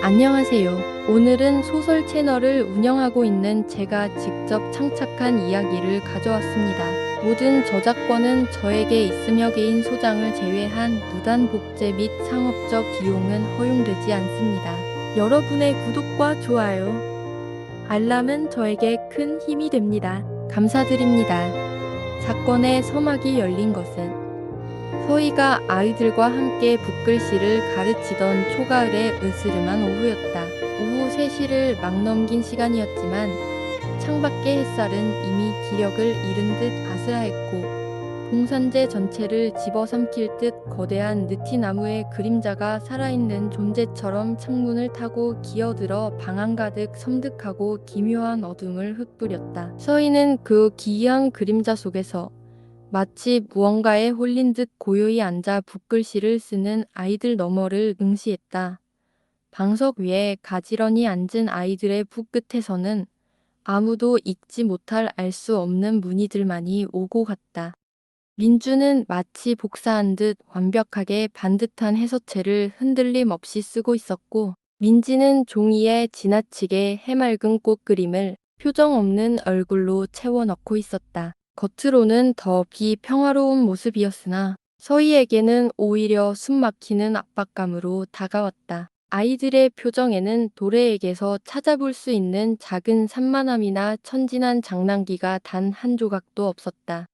안녕하세요. 오늘은 소설 채널을 운영하고 있는 제가 직접 창작한 이야기를 가져왔습니다. 모든 저작권은 저에게 있으며 개인 소장을 제외한 무단 복제 및 상업적 이용은 허용되지 않습니다. 여러분의 구독과 좋아요, 알람은 저에게 큰 힘이 됩니다. 감사드립니다. 사건의 서막이 열린 것은 서희가 아이들과 함께 붓글씨를 가르치던 초가을의 으스름한 오후였다. 오후 3시를 막 넘긴 시간이었지만 창밖의 햇살은 이미 기력을 잃은 듯 아스라했고 봉산제 전체를 집어삼킬 듯 거대한 느티나무의 그림자가 살아있는 존재처럼 창문을 타고 기어들어 방 안 가득 섬뜩하고 기묘한 어둠을 흩뿌렸다. 서희는 그 기이한 그림자 속에서 마치 무언가에 홀린 듯 고요히 앉아 붓글씨를 쓰는 아이들 너머를 응시했다. 방석 위에 가지런히 앉은 아이들의 붓끝에서는 아무도 읽지 못할 알 수 없는 문의들만이 오고 갔다. 민주는 마치 복사한 듯 완벽하게 반듯한 해서체를 흔들림 없이 쓰고 있었고, 민지는 종이에 지나치게 해맑은 꽃그림을 표정 없는 얼굴로 채워넣고 있었다. 겉으로는 더 비평화로운 모습이었으나 서희에게는 오히려 숨막히는 압박감으로 다가왔다. 아이들의 표정에는 도래에게서 찾아볼 수 있는 작은 산만함이나 천진한 장난기가 단 한 조각도 없었다.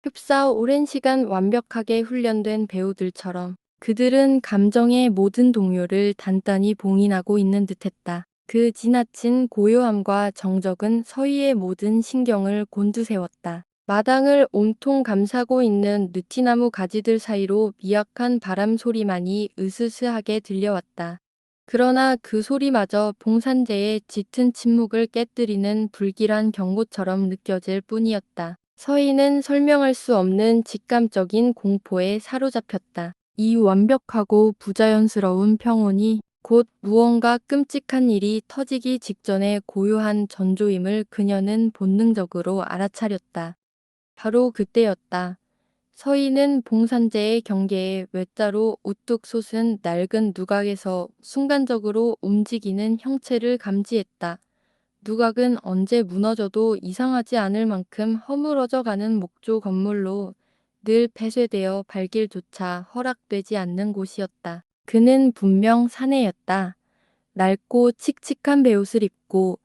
흡사 오랜 시간 완벽하게 훈련된 배우들처럼 그들은 감정의 모든 동요를 단단히 봉인하고 있는 듯했다. 그 지나친 고요함과 정적은 서희의 모든 신경을 곤두세웠다. 마당을 온통 감싸고 있는 느티나무 가지들 사이로 미약한 바람 소리만이 으스스하게 들려왔다. 그러나 그 소리마저 봉산제의 짙은 침묵을 깨뜨리는 불길한 경고처럼 느껴질 뿐이었다. 서희는 설명할 수 없는 직감적인 공포에 사로잡혔다. 이 완벽하고 부자연스러운 평온이 곧 무언가 끔찍한 일이 터지기 직전의 고요한 전조임을 그녀는 본능적으로 알아차렸다. 바로 그때였다. 서희는 봉산제의 경계에 외자로 우뚝 솟은 낡은 누각에서 순간적으로 움직이는 형체를 감지했다. 누각은 언제 무너져도 이상하지 않을 만큼 허물어져 가는 목조 건물로 늘 폐쇄되어 발길조차 허락되지 않는 곳이었다. 그는 분명 사내였다. 낡고 칙칙한 베옷을 입고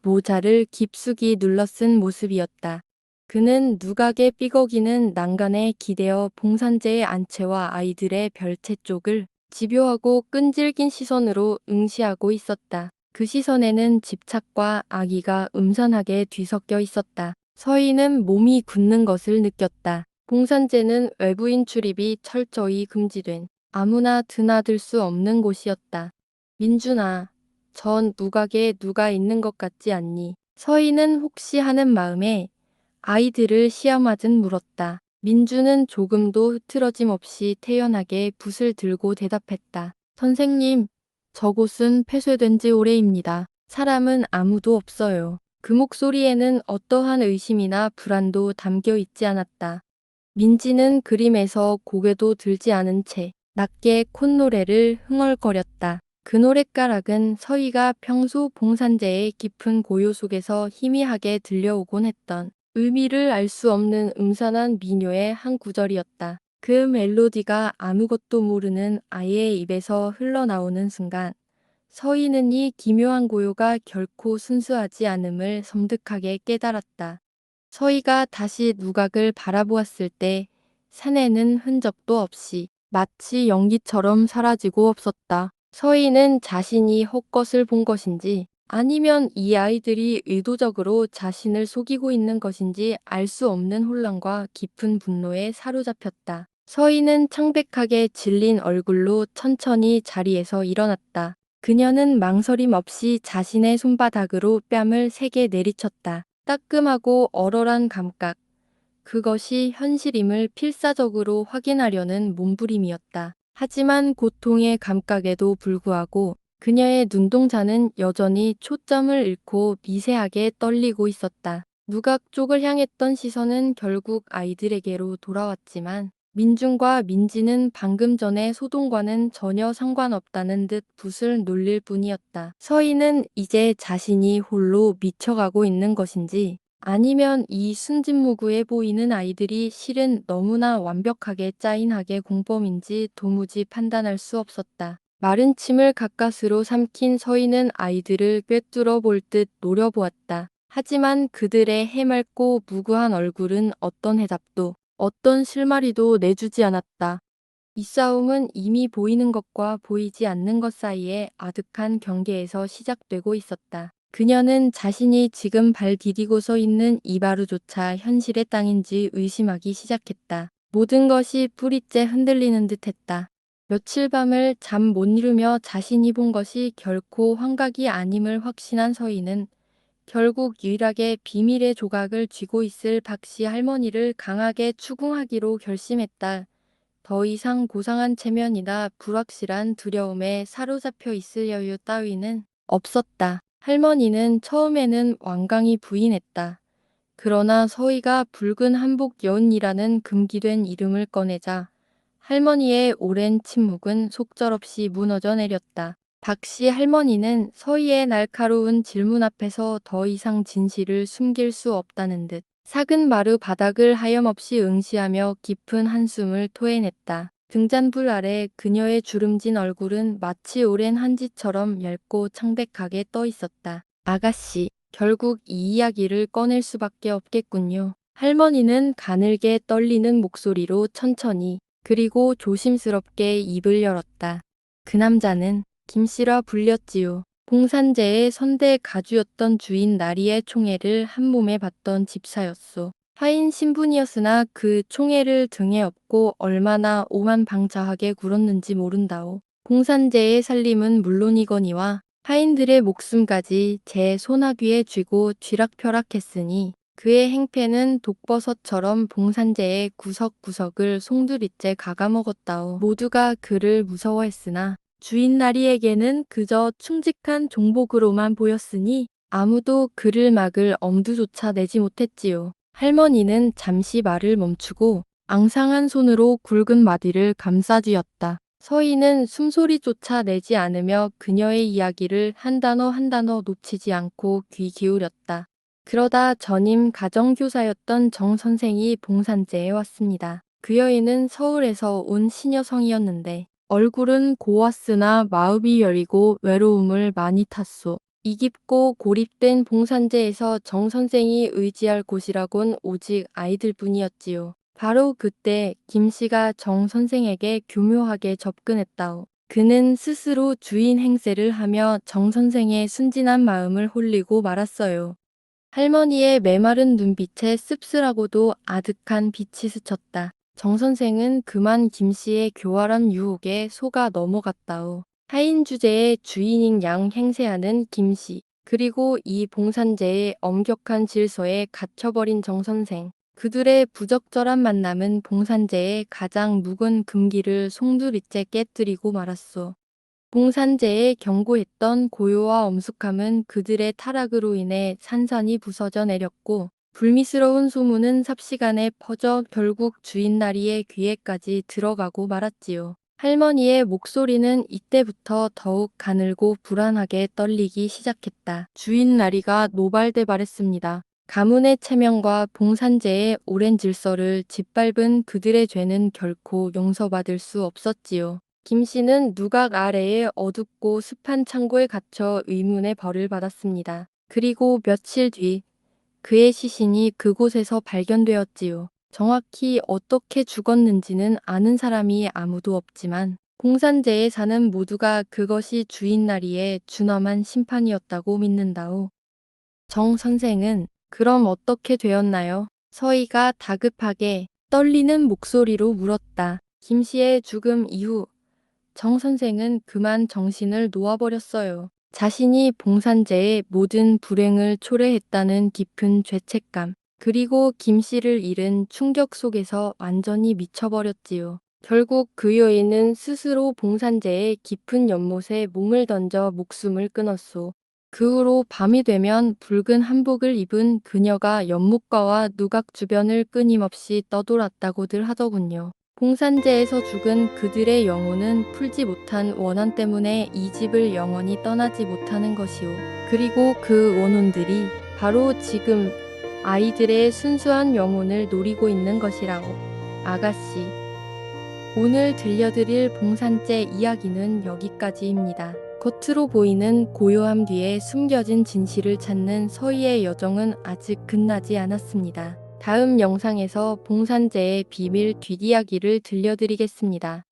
모자를 깊숙이 눌러쓴 모습이었다. 그는 누각의 삐걱이는 난간에 기대어 봉산제의 안채와 아이들의 별채 쪽을 집요하고 끈질긴 시선으로 응시하고 있었다. 그 시선에는 집착과 악의가 음산하게 뒤섞여 있었다. 서희는 몸이 굳는 것을 느꼈다. 봉산제는 외부인 출입이 철저히 금지된 아무나 드나들 수 없는 곳이었다. 민준아, 전 누각에 누가 있는 것 같지 않니? 서희는 혹시 하는 마음에 아이들을 시험하듯 물었다. 민주는 조금도 흐트러짐 없이 태연하게 붓을 들고 대답했다. 선생님, 저곳은 폐쇄된 지 오래입니다. 사람은 아무도 없어요. 그 목소리에는 어떠한 의심이나 불안도 담겨 있지 않았다. 민지는 그림에서 고개도 들지 않은 채 낮게 콧노래를 흥얼거렸다. 그 노랫가락은 서희가 평소 봉산제의 깊은 고요 속에서 희미하게 들려오곤 했던 의미를 알 수 없는 음산한 민요의 한 구절이었다. 그 멜로디가 아무것도 모르는 아이의 입에서 흘러나오는 순간 서희는 이 기묘한 고요가 결코 순수하지 않음을 섬뜩하게 깨달았다. 서희가 다시 누각을 바라보았을 때 산에는 흔적도 없이 마치 연기처럼 사라지고 없었다. 서희는 자신이 헛것을 본 것인지 아니면 이 아이들이 의도적으로 자신을 속이고 있는 것인지 알 수 없는 혼란과 깊은 분노에 사로잡혔다. 서희는 창백하게 질린 얼굴로 천천히 자리에서 일어났다. 그녀는 망설임 없이 자신의 손바닥으로 뺨을 3개 내리쳤다. 따끔하고 얼얼한 감각. 그것이 현실임을 필사적으로 확인하려는 몸부림이었다. 하지만 고통의 감각에도 불구하고 그녀의 눈동자는 여전히 초점을 잃고 미세하게 떨리고 있었다. 누각 쪽을 향했던 시선은 결국 아이들에게로 돌아왔지만 민중과 민지는 방금 전에 소동과는 전혀 상관없다는 듯 붓을 놀릴 뿐이었다. 서희는 이제 자신이 홀로 미쳐가고 있는 것인지 아니면 이 순진무구해 보이는 아이들이 실은 너무나 완벽하게 짜인 학의 공범인지 도무지 판단할 수 없었다. 마른 침을 가까스로 삼킨 서희는 아이들을 꿰뚫어 볼 듯 노려보았다. 하지만 그들의 해맑고 무구한 얼굴은 어떤 해답도 어떤 실마리도 내주지 않았다. 이 싸움은 이미 보이는 것과 보이지 않는 것 사이의 아득한 경계에서 시작되고 있었다. 그녀는 자신이 지금 발 디디고 서 있는 이 바루조차 현실의 땅인지 의심하기 시작했다. 모든 것이 뿌리째 흔들리는 듯했다. 며칠 밤을 잠 못 이루며 자신이 본 것이 결코 환각이 아님을 확신한 서희는 결국 유일하게 비밀의 조각을 쥐고 있을 박씨 할머니를 강하게 추궁하기로 결심했다. 더 이상 고상한 체면이나 불확실한 두려움에 사로잡혀 있을 여유 따위는 없었다. 할머니는 처음에는 완강히 부인했다. 그러나 서희가 붉은 한복 여운이라는 금기된 이름을 꺼내자 할머니의 오랜 침묵은 속절없이 무너져 내렸다. 박씨 할머니는 서희의 날카로운 질문 앞에서 더 이상 진실을 숨길 수 없다는 듯 삭은 마루 바닥을 하염없이 응시하며 깊은 한숨을 토해냈다. 등잔불 아래 그녀의 주름진 얼굴은 마치 오랜 한지처럼 얇고 창백하게 떠 있었다. 아가씨, 결국 이 이야기를 꺼낼 수밖에 없겠군요. 할머니는 가늘게 떨리는 목소리로 천천히 그리고 조심스럽게 입을 열었다. 그 남자는 김씨라 불렸지요. 봉산제의 선대 가주였던 주인 나리의 총애를 한몸에 받던 집사였소. 하인 신분이었으나 그 총애를 등에 업고 얼마나 오만방자하게 굴었는지 모른다오. 봉산제의 살림은 물론이거니와 하인들의 목숨까지 제 소나귀에 쥐고 쥐락펴락했으니 그의 행패는 독버섯처럼 봉산제의 구석구석을 송두리째 갉아먹었다오. 모두가 그를 무서워했으나 주인 나리에게는 그저 충직한 종복으로만 보였으니 아무도 그를 막을 엄두조차 내지 못했지요. 할머니는 잠시 말을 멈추고 앙상한 손으로 굵은 마디를 감싸쥐었다. 서희는 숨소리조차 내지 않으며 그녀의 이야기를 한 단어 한 단어 놓치지 않고 귀 기울였다. 그러다 전임 가정교사였던 정 선생이 봉산제에 왔습니다. 그 여인은 서울에서 온 시녀성이었는데 얼굴은 고왔으나 마음이 여리고 외로움을 많이 탔소. 이 깊고 고립된 봉산제에서 정 선생이 의지할 곳이라곤 오직 아이들뿐이었지요. 바로 그때 김씨가 정 선생에게 교묘하게 접근했다오. 그는 스스로 주인 행세를 하며 정 선생의 순진한 마음을 홀리고 말았어요. 할머니의 메마른 눈빛에 씁쓸하고도 아득한 빛이 스쳤다. 정 선생은 그만 김씨의 교활한 유혹에 속아 넘어갔다오. 하인 주제의 주인인 양 행세하는 김씨, 그리고 이 봉산제의 엄격한 질서에 갇혀버린 정 선생. 그들의 부적절한 만남은 봉산제의 가장 묵은 금기를 송두리째 깨뜨리고 말았소. 봉산제에 경고했던 고요와 엄숙함은 그들의 타락으로 인해 산산이 부서져 내렸고 불미스러운 소문은 삽시간에 퍼져 결국 주인 나리의 귀에까지 들어가고 말았지요. 할머니의 목소리는 이때부터 더욱 가늘고 불안하게 떨리기 시작했다. 주인 나리가 노발대발했습니다. 가문의 체면과 봉산제의 오랜 질서를 짓밟은 그들의 죄는 결코 용서받을 수 없었지요. 김씨는 누각 아래의 어둡고 습한 창고에 갇혀 의문의 벌을 받았습니다. 그리고 며칠 뒤 그의 시신이 그곳에서 발견되었지요. 정확히 어떻게 죽었는지는 아는 사람이 아무도 없지만 공산제에 사는 모두가 그것이 주인 나리의 준엄한 심판이었다고 믿는다오. 정 선생은 그럼 어떻게 되었나요? 서희가 다급하게 떨리는 목소리로 물었다. 김씨의 죽음 이후 정 선생은 그만 정신을 놓아버렸어요. 자신이 봉산제의 모든 불행을 초래했다는 깊은 죄책감, 그리고 김 씨를 잃은 충격 속에서 완전히 미쳐버렸지요. 결국 그 여인은 스스로 봉산제의 깊은 연못에 몸을 던져 목숨을 끊었소. 그 후로 밤이 되면 붉은 한복을 입은 그녀가 연못가와 누각 주변을 끊임없이 떠돌았다고들 하더군요. 봉산제에서 죽은 그들의 영혼은 풀지 못한 원한 때문에 이 집을 영원히 떠나지 못하는 것이오. 그리고 그 원혼들이 바로 지금 아이들의 순수한 영혼을 노리고 있는 것이라고. 아가씨, 오늘 들려드릴 봉산제 이야기는 여기까지입니다. 겉으로 보이는 고요함 뒤에 숨겨진 진실을 찾는 서희의 여정은 아직 끝나지 않았습니다. 다음 영상에서 봉산제의 비밀 뒷이야기를 들려드리겠습니다.